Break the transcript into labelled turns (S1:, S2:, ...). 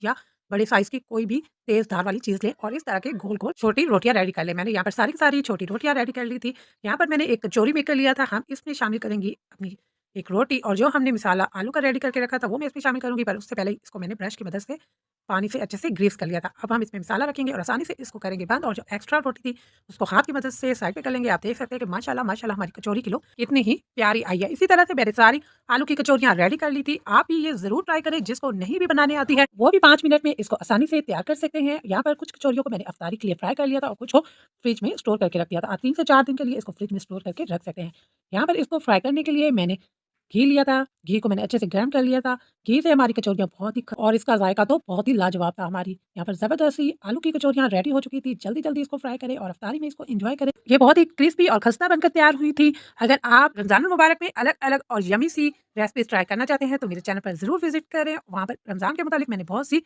S1: या बड़े साइज़ की कोई भी तेज़ धार वाली चीज़ लें और इस तरह के गोल-गोल छोटी रोटियाँ रेडी कर लें। मैंने यहाँ पर सारी की सारी छोटी रोटियाँ रेडी कर ली थी। यहाँ पर मैंने एक कचौरी मेकर लिया था, हम इसमें शामिल करेंगी अपनी एक रोटी और जो हमने मसाला आलू का रेडी करके रखा था वो मैं इसमें शामिल करूँगी, पर उससे पहले इसको मैंने ब्रश की मदद से पानी से अच्छे से ग्रीस कर लिया था। अब हम इसमें मसाला रखेंगे और आसानी से इसको करेंगे बंद और जो एक्स्ट्रा रोटी थी उसको हाथ की मदद से साइड पे कर लेंगे। आप देख सकते हैं कि माशाल्लाह माशाल्लाह हमारी कचौरी की लुक कितनी ही प्यारी आई है। इसी तरह से मैंने सारी आलू की कचौरियाँ रेडी कर ली थी। आप भी ये ज़रूर ट्राई करें, जिसको नहीं भी बनाने आती है वो भी 5 मिनट में इसको आसानी से तैयार कर सकते हैं। यहाँ पर कुछ कचौरियों को मैंने अफ्तारी के लिए फ्राई कर लिया था और कुछ को फ्रिज में स्टोर करके रख दिया था। आप 3 से 4 दिन के लिए इसको फ्रिज में स्टोर करके रख सकते हैं। यहाँ पर इसको फ्राई करने के लिए मैंने घी लिया था, घी को मैंने अच्छे से गर्म कर लिया था। घी से हमारी कचौरियाँ बहुत ही ख और इसका ज़ायका तो बहुत ही लाजवाब था। हमारी यहाँ पर ज़बरदस्त सी आलू की कचौरियाँ रेडी हो चुकी थी। जल्दी-जल्दी इसको फ्राई करें और इफ्तारी में इसको एन्जॉय करें। ये बहुत ही क्रिस्पी और खस्ता बनकर तैयार हुई थी। अगर आप रमज़ानुल मुबारक में अलग-अलग और यम्मी सी रेसिपीज़ ट्राई करना चाहते हैं तो मेरे चैनल पर ज़रूर विज़िट करें। वहाँ पर रमज़ान के मुतालिक मैंने बहुत सी